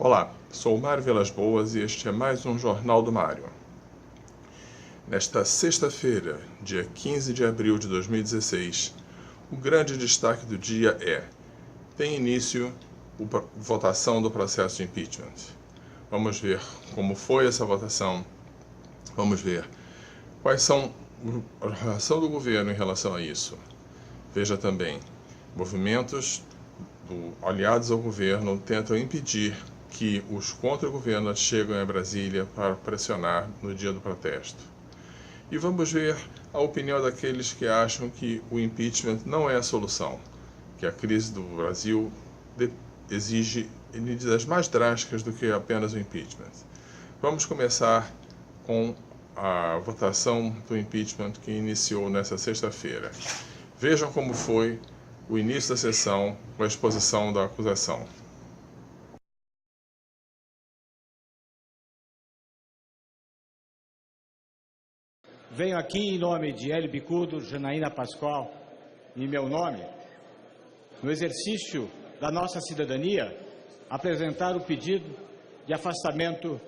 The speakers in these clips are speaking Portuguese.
Olá, sou o Mário Vilas Boas e este é mais um Jornal do Mário. Nesta sexta-feira, dia 15 de abril de 2016, o grande destaque do dia tem início a votação do processo de impeachment. Vamos ver como foi essa votação, vamos ver quais são a reação do governo em relação a isso. Veja também, movimentos aliados ao governo tentam impedir que os contra-governo cheguem a Brasília para pressionar no dia do protesto. E vamos ver a opinião daqueles que acham que o impeachment não é a solução, que a crise do Brasil exige medidas mais drásticas do que apenas o impeachment. Vamos começar com a votação do impeachment que iniciou nesta sexta-feira. Vejam como foi o início da sessão com a exposição da acusação. Venho aqui em nome de Hélio Bicudo, Janaína Pascoal, em meu nome, no exercício da nossa cidadania, apresentar o pedido de afastamento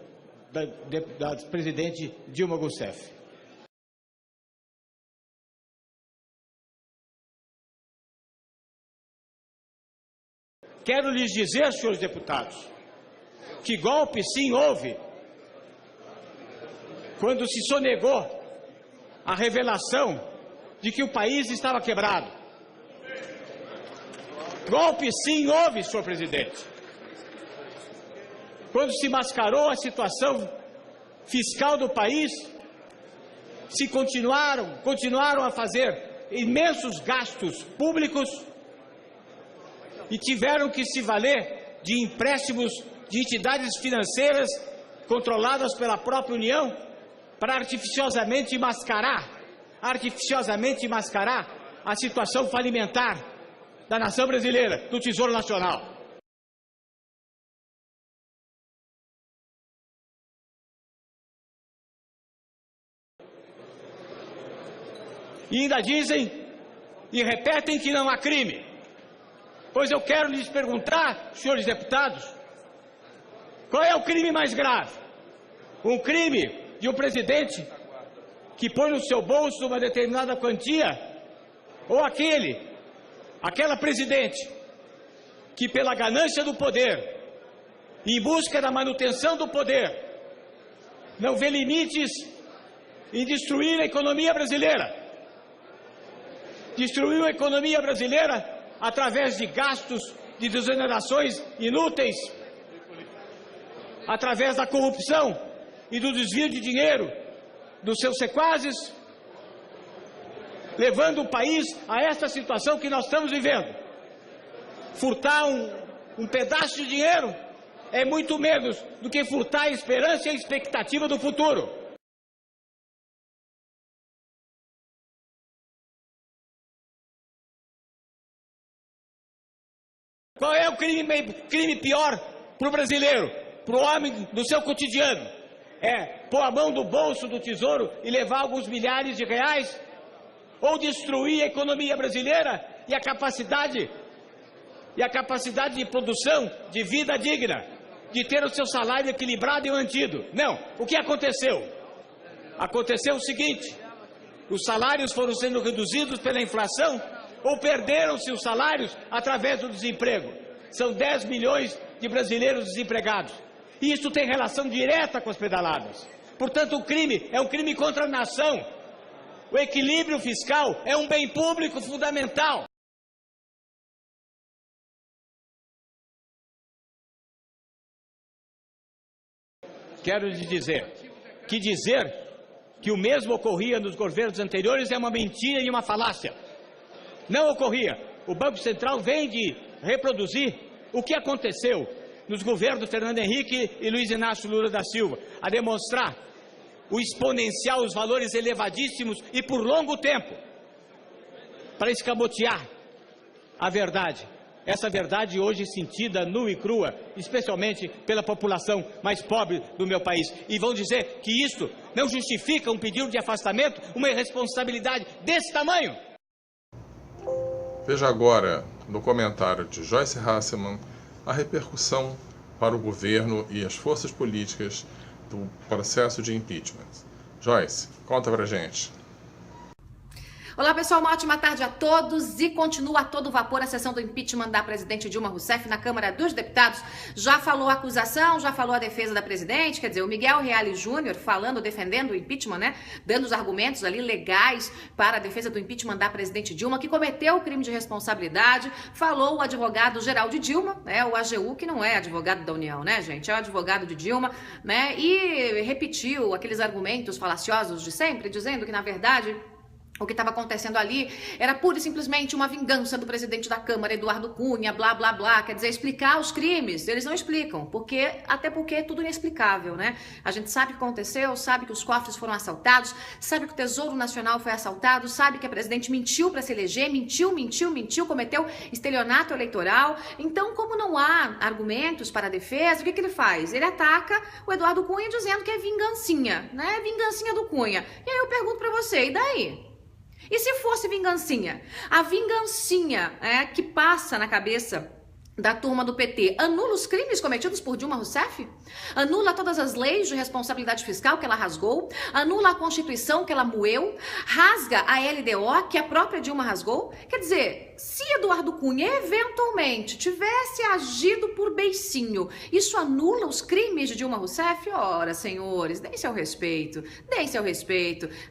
da presidente Dilma Rousseff. Quero lhes dizer, senhores deputados, que golpe sim houve quando se sonegou a revelação de que o país estava quebrado. Golpe sim houve, senhor presidente, quando se mascarou a situação fiscal do país, se continuaram a fazer imensos gastos públicos e tiveram que se valer de empréstimos de entidades financeiras controladas pela própria União para artificiosamente mascarar a situação falimentar da nação brasileira, do Tesouro Nacional. E ainda dizem e repetem que não há crime. Pois eu quero lhes perguntar, senhores deputados, qual é o crime mais grave? Um crime de um presidente que põe no seu bolso uma determinada quantia, ou aquela presidente que, pela ganância do poder, em busca da manutenção do poder, não vê limites em destruir a economia brasileira. Destruiu a economia brasileira através de gastos, de desonerações inúteis, através da corrupção e do desvio de dinheiro dos seus sequazes, levando o país a esta situação que nós estamos vivendo. Furtar um pedaço de dinheiro é muito menos do que furtar a esperança e a expectativa do futuro. Qual é o crime pior para o brasileiro, para o homem do seu cotidiano? É pôr a mão no bolso do tesouro e levar alguns milhares de reais? Ou destruir a economia brasileira e a capacidade de produção, de vida digna, de ter o seu salário equilibrado e mantido? Não. O que aconteceu? Aconteceu o seguinte: os salários foram sendo reduzidos pela inflação ou perderam-se os salários através do desemprego. São 10 milhões de brasileiros desempregados. E isso tem relação direta com as pedaladas. Portanto, o crime é um crime contra a nação. O equilíbrio fiscal é um bem público fundamental. Quero lhe dizer que o mesmo ocorria nos governos anteriores é uma mentira e uma falácia. Não ocorria. O Banco Central vem de reproduzir o que aconteceu nos governos Fernando Henrique e Luiz Inácio Lula da Silva, a demonstrar o exponencial, os valores elevadíssimos e por longo tempo, para escamotear a verdade. Essa verdade hoje sentida nua e crua, especialmente pela população mais pobre do meu país. E vão dizer que isso não justifica um pedido de afastamento, uma irresponsabilidade desse tamanho. Veja agora, no comentário de Joyce Hasselman, a repercussão para o governo e as forças políticas do processo de impeachment. Joyce, conta pra gente. Olá pessoal, uma ótima tarde a todos e continua a todo vapor a sessão do impeachment da presidente Dilma Rousseff na Câmara dos Deputados. Já falou a acusação, já falou a defesa da presidente, quer dizer, o Miguel Reale Júnior falando, defendendo o impeachment, né? Dando os argumentos ali legais para a defesa do impeachment da presidente Dilma, que cometeu o crime de responsabilidade. Falou o advogado-geral de Dilma, o AGU, que não é advogado da União, né, gente? É o advogado de Dilma, né? E repetiu aqueles argumentos falaciosos de sempre, dizendo que, na verdade, o que estava acontecendo ali era pura e simplesmente uma vingança do presidente da Câmara, Eduardo Cunha, blá, blá, blá. Quer dizer, explicar os crimes, eles não explicam, até porque é tudo inexplicável, né? A gente sabe o que aconteceu, sabe que os cofres foram assaltados, sabe que o Tesouro Nacional foi assaltado, sabe que a presidente mentiu para se eleger, mentiu, cometeu estelionato eleitoral. Então, como não há argumentos para a defesa, o que ele faz? Ele ataca o Eduardo Cunha dizendo que é vingancinha, né? Vingancinha do Cunha. E aí eu pergunto para você, e daí? E se fosse vingancinha? A vingancinha que passa na cabeça da turma do PT anula os crimes cometidos por Dilma Rousseff? Anula todas as leis de responsabilidade fiscal que ela rasgou? Anula a Constituição que ela moeu? Rasga a LDO que a própria Dilma rasgou? Quer dizer, se Eduardo Cunha eventualmente tivesse agido por beicinho, isso anula os crimes de Dilma Rousseff? Ora, senhores, deem seu respeito,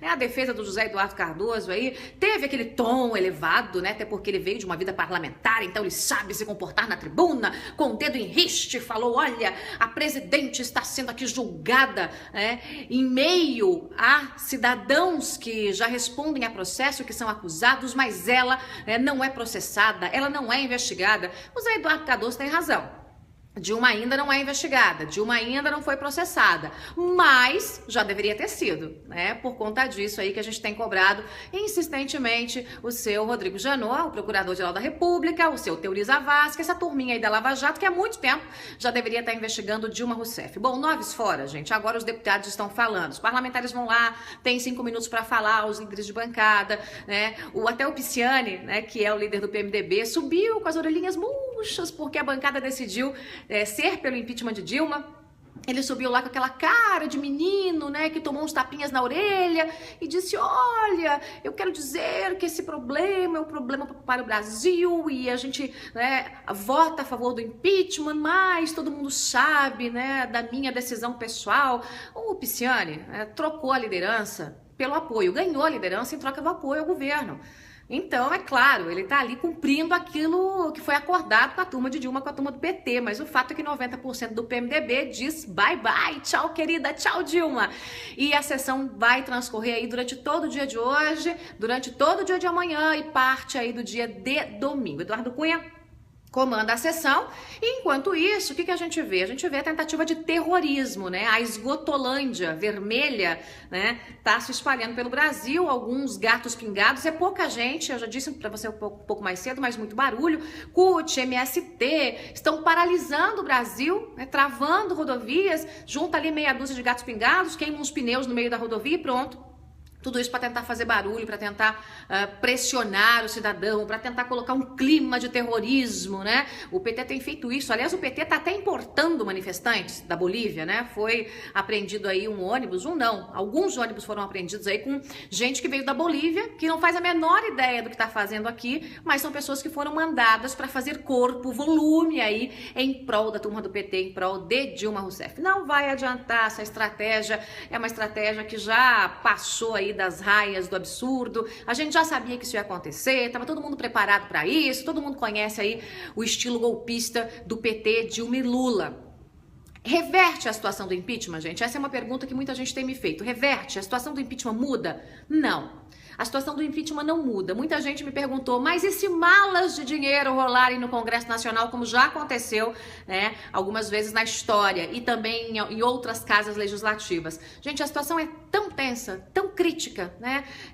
A defesa do José Eduardo Cardoso aí teve aquele tom elevado, né? Até porque ele veio de uma vida parlamentar, então ele sabe se comportar na tribuna, com o dedo em riste, falou, olha, a presidente está sendo aqui julgada em meio a cidadãos que já respondem a processo, que são acusados, mas ela não é processada, ela não é investigada. O Zé Eduardo Cardoso tem razão. Dilma ainda não é investigada, Dilma ainda não foi processada, mas já deveria ter sido, Por conta disso aí que a gente tem cobrado insistentemente o seu Rodrigo Janot, o Procurador-Geral da República, o seu Teori Zavascki, essa turminha aí da Lava Jato, que há muito tempo já deveria estar investigando Dilma Rousseff. Bom, noves fora, gente, agora os deputados estão falando, os parlamentares vão lá, tem 5 minutos para falar, os líderes de bancada, até o Pisciani, que é o líder do PMDB, subiu com as orelhinhas murchas porque a bancada decidiu ser pelo impeachment de Dilma. Ele subiu lá com aquela cara de menino, que tomou uns tapinhas na orelha e disse, olha, eu quero dizer que esse problema é um problema para o Brasil e a gente vota a favor do impeachment, mas todo mundo sabe, da minha decisão pessoal. O Pisciani trocou a liderança pelo apoio, ganhou a liderança em troca do apoio ao governo. Então, é claro, ele está ali cumprindo aquilo que foi acordado com a turma de Dilma, com a turma do PT, mas o fato é que 90% do PMDB diz bye bye, tchau querida, tchau Dilma. E a sessão vai transcorrer aí durante todo o dia de hoje, durante todo o dia de amanhã e parte aí do dia de domingo. Eduardo Cunha comanda a sessão, e enquanto isso, o que a gente vê? A gente vê a tentativa de terrorismo, A esgotolândia vermelha, tá se espalhando pelo Brasil, alguns gatos pingados, é pouca gente, eu já disse para você um pouco mais cedo, mas muito barulho, CUT, MST, estão paralisando o Brasil, travando rodovias, junta ali meia dúzia de gatos pingados, queimam uns pneus no meio da rodovia e pronto. Tudo isso para tentar fazer barulho, para tentar pressionar o cidadão, para tentar colocar um clima de terrorismo, O PT tem feito isso. Aliás, o PT está até importando manifestantes da Bolívia, Foi apreendido aí um ônibus, alguns ônibus foram apreendidos aí com gente que veio da Bolívia, que não faz a menor ideia do que está fazendo aqui, mas são pessoas que foram mandadas para fazer corpo, volume aí em prol da turma do PT, em prol de Dilma Rousseff. Não vai adiantar, essa estratégia é uma estratégia que já passou aí das raias do absurdo, a gente já sabia que isso ia acontecer, estava todo mundo preparado para isso, todo mundo conhece aí o estilo golpista do PT, Dilma e Lula. Reverte a situação do impeachment, gente? Essa é uma pergunta que muita gente tem me feito. Reverte? A situação do impeachment muda? Não. A situação do impeachment não muda. Muita gente me perguntou, mas e se malas de dinheiro rolarem no Congresso Nacional, como já aconteceu, algumas vezes na história e também em outras casas legislativas? Gente, a situação é tão tensa, tão crítica,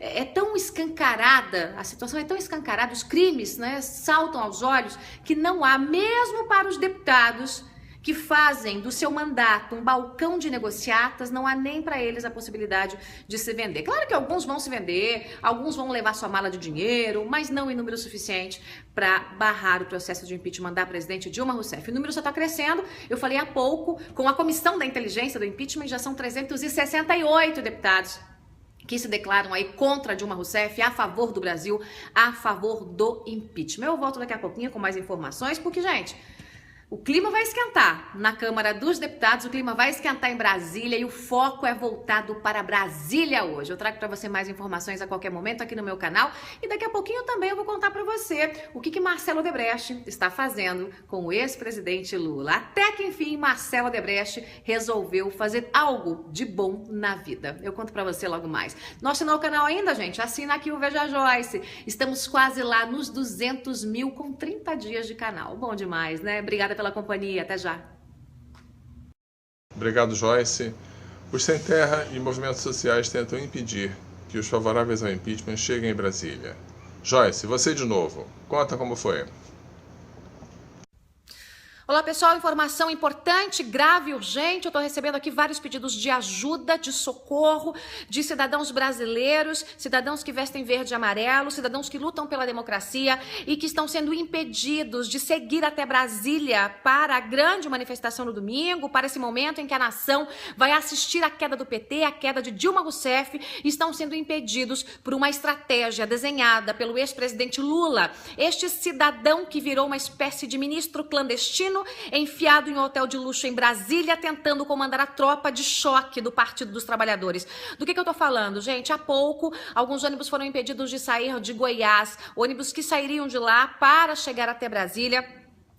É tão escancarada, a situação é tão escancarada, os crimes, saltam aos olhos, que não há, mesmo para os deputados que fazem do seu mandato um balcão de negociatas, não há nem para eles a possibilidade de se vender. Claro que alguns vão se vender, alguns vão levar sua mala de dinheiro, mas não em número suficiente para barrar o processo de impeachment da presidente Dilma Rousseff. O número só está crescendo. Eu falei há pouco, com a comissão da inteligência do impeachment, já são 368 deputados que se declaram aí contra Dilma Rousseff, a favor do Brasil, a favor do impeachment. Eu volto daqui a pouquinho com mais informações, porque, gente, o clima vai esquentar na Câmara dos Deputados, o clima vai esquentar em Brasília e o foco é voltado para Brasília hoje. Eu trago para você mais informações a qualquer momento aqui no meu canal e daqui a pouquinho também eu vou contar para você o que Marcelo Odebrecht está fazendo com o ex-presidente Lula. Até que enfim Marcelo Odebrecht resolveu fazer algo de bom na vida. Eu conto para você logo mais. Não assinou o canal ainda, gente? Assina aqui o Veja Joyce. Estamos quase lá nos 200 mil com 30 dias de canal. Bom demais, né? Obrigada pela companhia, até já. Obrigado, Joyce. Os Sem Terra e movimentos sociais tentam impedir que os favoráveis ao impeachment cheguem em Brasília. Joyce, você de novo. Conta como foi. Olá pessoal, informação importante, grave e urgente. Eu estou recebendo aqui vários pedidos de ajuda, de socorro, de cidadãos brasileiros, cidadãos que vestem verde e amarelo, cidadãos que lutam pela democracia e que estão sendo impedidos de seguir até Brasília para a grande manifestação no domingo, para esse momento em que a nação vai assistir à queda do PT, à queda de Dilma Rousseff, estão sendo impedidos por uma estratégia desenhada pelo ex-presidente Lula, este cidadão que virou uma espécie de ministro clandestino, enfiado em um hotel de luxo em Brasília, tentando comandar a tropa de choque do Partido dos Trabalhadores. Do que eu tô falando, gente? Há pouco, alguns ônibus foram impedidos de sair de Goiás, ônibus que sairiam de lá para chegar até Brasília.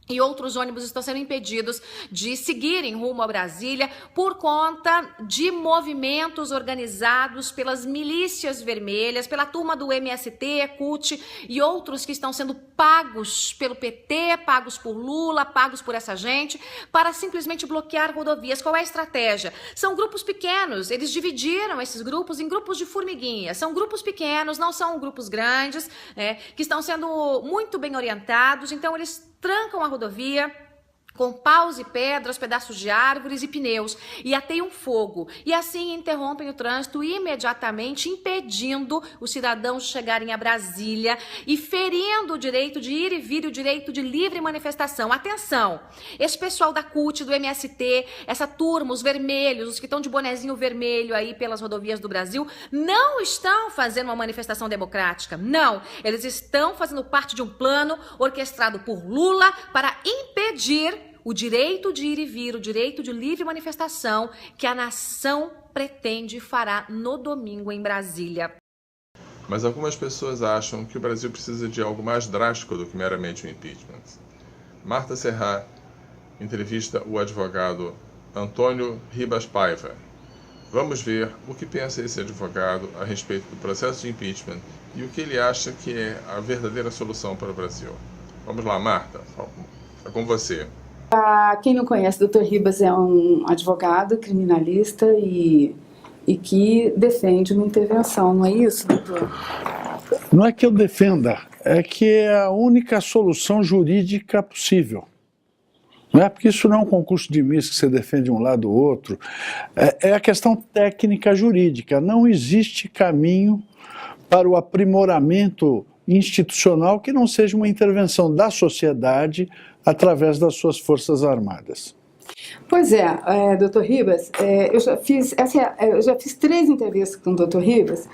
E outros ônibus estão sendo impedidos de seguirem rumo a Brasília por conta de movimentos organizados pelas milícias vermelhas, pela turma do MST, CUT e outros que estão sendo pagos pelo PT, pagos por Lula, pagos por essa gente, para simplesmente bloquear rodovias. Qual é a estratégia? São grupos pequenos, eles dividiram esses grupos em grupos de formiguinha. São grupos pequenos, não são grupos grandes, que estão sendo muito bem orientados, então eles trancam a rodovia com paus e pedras, pedaços de árvores e pneus, e ateiam fogo. E assim interrompem o trânsito imediatamente, impedindo os cidadãos de chegarem a Brasília e ferindo o direito de ir e vir e o direito de livre manifestação. Atenção, esse pessoal da CUT, do MST, essa turma, os vermelhos, os que estão de bonezinho vermelho aí pelas rodovias do Brasil, não estão fazendo uma manifestação democrática. Não, eles estão fazendo parte de um plano orquestrado por Lula para impedir o direito de ir e vir, o direito de livre manifestação que a nação pretende e fará no domingo em Brasília. Mas algumas pessoas acham que o Brasil precisa de algo mais drástico do que meramente o impeachment. Marta Serra entrevista o advogado Antônio Ribas Paiva. Vamos ver o que pensa esse advogado a respeito do processo de impeachment e o que ele acha que é a verdadeira solução para o Brasil. Vamos lá, Marta, é com você. Quem não conhece, o Dr. Ribas é um advogado criminalista e que defende uma intervenção, não é isso, doutor? Não é que eu defenda, é que é a única solução jurídica possível. Não é porque isso não é um concurso de Miss que você defende um lado ou outro, é a questão técnica jurídica. Não existe caminho para o aprimoramento institucional que não seja uma intervenção da sociedade através das suas forças armadas. Pois é, doutor Ribas, eu já fiz 3 entrevistas com o doutor Ribas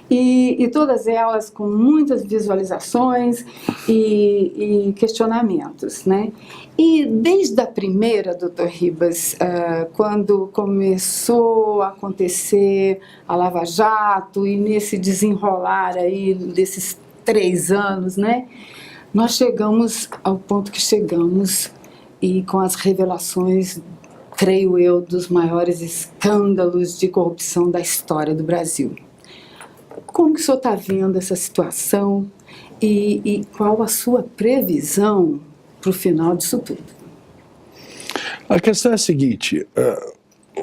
e todas elas com muitas visualizações e questionamentos, né? E desde a primeira, doutor Ribas, quando começou a acontecer a Lava Jato e nesse desenrolar aí desses 3 anos, né? Nós chegamos ao ponto que chegamos e com as revelações, creio eu, dos maiores escândalos de corrupção da história do Brasil. Como que o senhor está vendo essa situação e qual a sua previsão para o final disso tudo? A questão é a seguinte,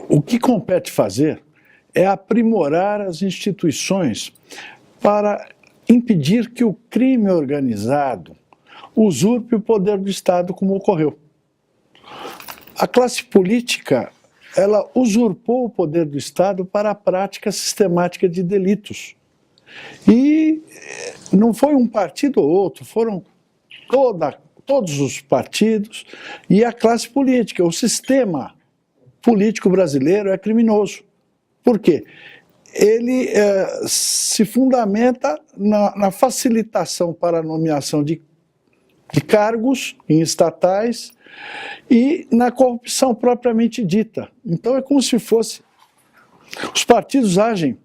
o que compete fazer é aprimorar as instituições para impedir que o crime organizado usurpe o poder do Estado como ocorreu. A classe política, ela usurpou o poder do Estado para a prática sistemática de delitos. E não foi um partido ou outro, foram todos os partidos e a classe política. O sistema político brasileiro é criminoso. Por quê? Ele se fundamenta na facilitação para a nomeação de cargos em estatais e na corrupção propriamente dita. Então é como se fosse... Os partidos agem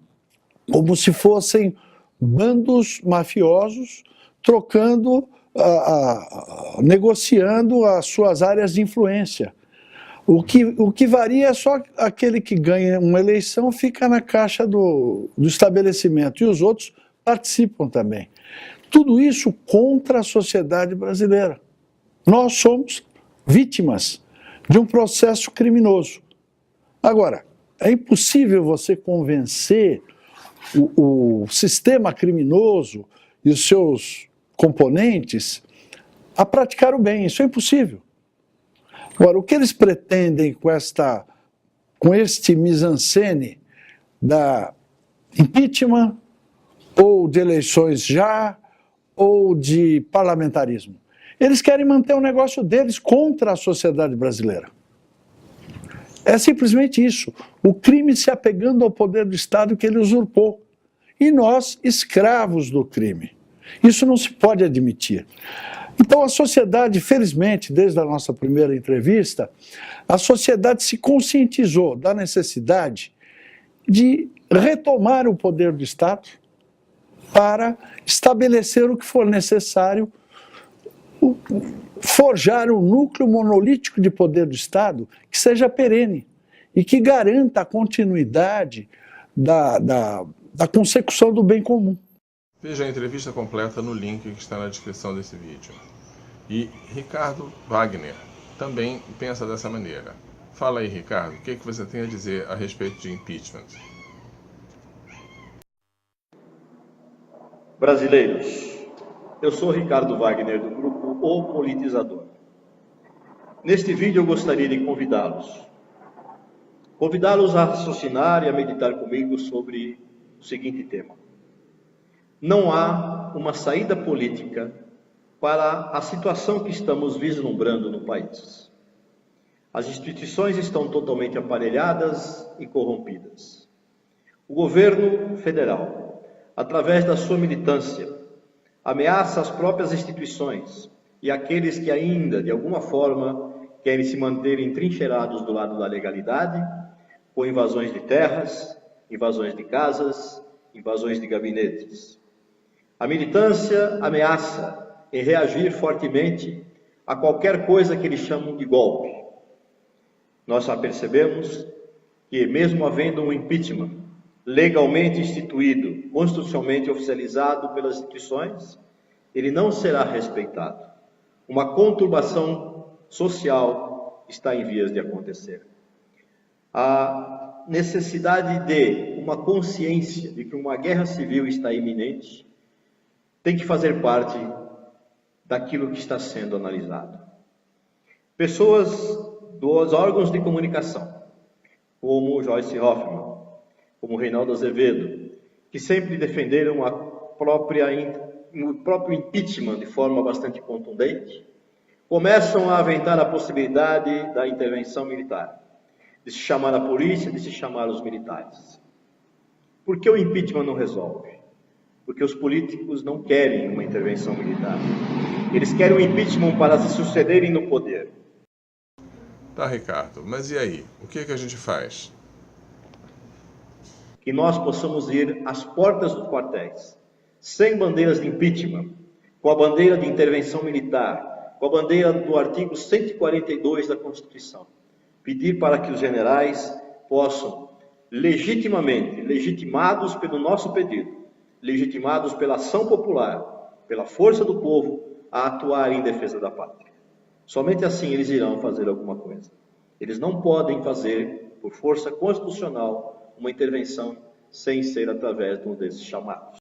como se fossem bandos mafiosos trocando, negociando as suas áreas de influência. O que varia é só aquele que ganha uma eleição fica na caixa do estabelecimento e os outros participam também. Tudo isso contra a sociedade brasileira. Nós somos vítimas de um processo criminoso. Agora, é impossível você convencer o sistema criminoso e os seus componentes a praticar o bem. Isso é impossível. Agora, o que eles pretendem com este mise-en-scène da impeachment, ou de eleições já, ou de parlamentarismo? Eles querem manter o negócio deles contra a sociedade brasileira. É simplesmente isso. O crime se apegando ao poder do Estado que ele usurpou. E nós, escravos do crime. Isso não se pode admitir. Então a sociedade, felizmente, desde a nossa primeira entrevista, a sociedade se conscientizou da necessidade de retomar o poder do Estado para estabelecer o que for necessário, forjar um núcleo monolítico de poder do Estado que seja perene e que garanta a continuidade da consecução do bem comum. Veja a entrevista completa no link que está na descrição desse vídeo. E Ricardo Wagner também pensa dessa maneira. Fala aí, Ricardo, o que você tem a dizer a respeito de impeachment? Brasileiros, eu sou Ricardo Wagner, do grupo O Politizador. Neste vídeo eu gostaria de convidá-los a raciocinar e a meditar comigo sobre o seguinte tema. Não há uma saída política para a situação que estamos vislumbrando no país. As instituições estão totalmente aparelhadas e corrompidas. O governo federal, através da sua militância, ameaça as próprias instituições e aqueles que ainda, de alguma forma, querem se manter entrincheirados do lado da legalidade, com invasões de terras, invasões de casas, invasões de gabinetes. A militância ameaça em reagir fortemente a qualquer coisa que eles chamam de golpe. Nós já percebemos que, mesmo havendo um impeachment legalmente instituído, constitucionalmente oficializado pelas instituições, ele não será respeitado. Uma conturbação social está em vias de acontecer. A necessidade de uma consciência de que uma guerra civil está iminente tem que fazer parte daquilo que está sendo analisado. Pessoas dos órgãos de comunicação, como Joyce Hoffmann, como Reinaldo Azevedo, que sempre defenderam o próprio impeachment de forma bastante contundente, começam a aventar a possibilidade da intervenção militar, de se chamar a polícia, de se chamar os militares. Por que o impeachment não resolve? Porque os políticos não querem uma intervenção militar. Eles querem um impeachment para se sucederem no poder. Tá, Ricardo, mas e aí? O que a gente faz? Que nós possamos ir às portas dos quartéis, sem bandeiras de impeachment, com a bandeira de intervenção militar, com a bandeira do artigo 142 da Constituição. Pedir para que os generais possam, legitimamente, legitimados pelo nosso pedido, legitimados pela ação popular, pela força do povo, a atuar em defesa da pátria. Somente assim eles irão fazer alguma coisa. Eles não podem fazer, por força constitucional, uma intervenção sem ser através de um desses chamados.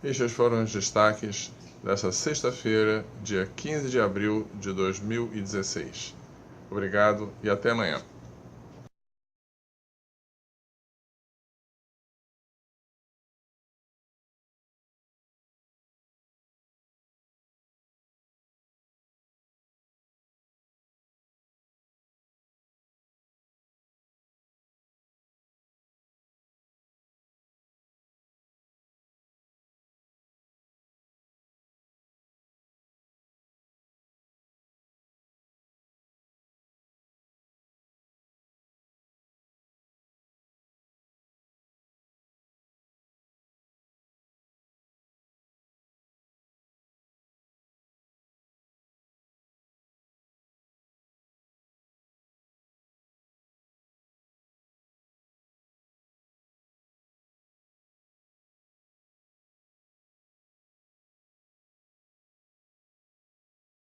Estes foram os destaques desta sexta-feira, dia 15 de abril de 2016. Obrigado e até amanhã.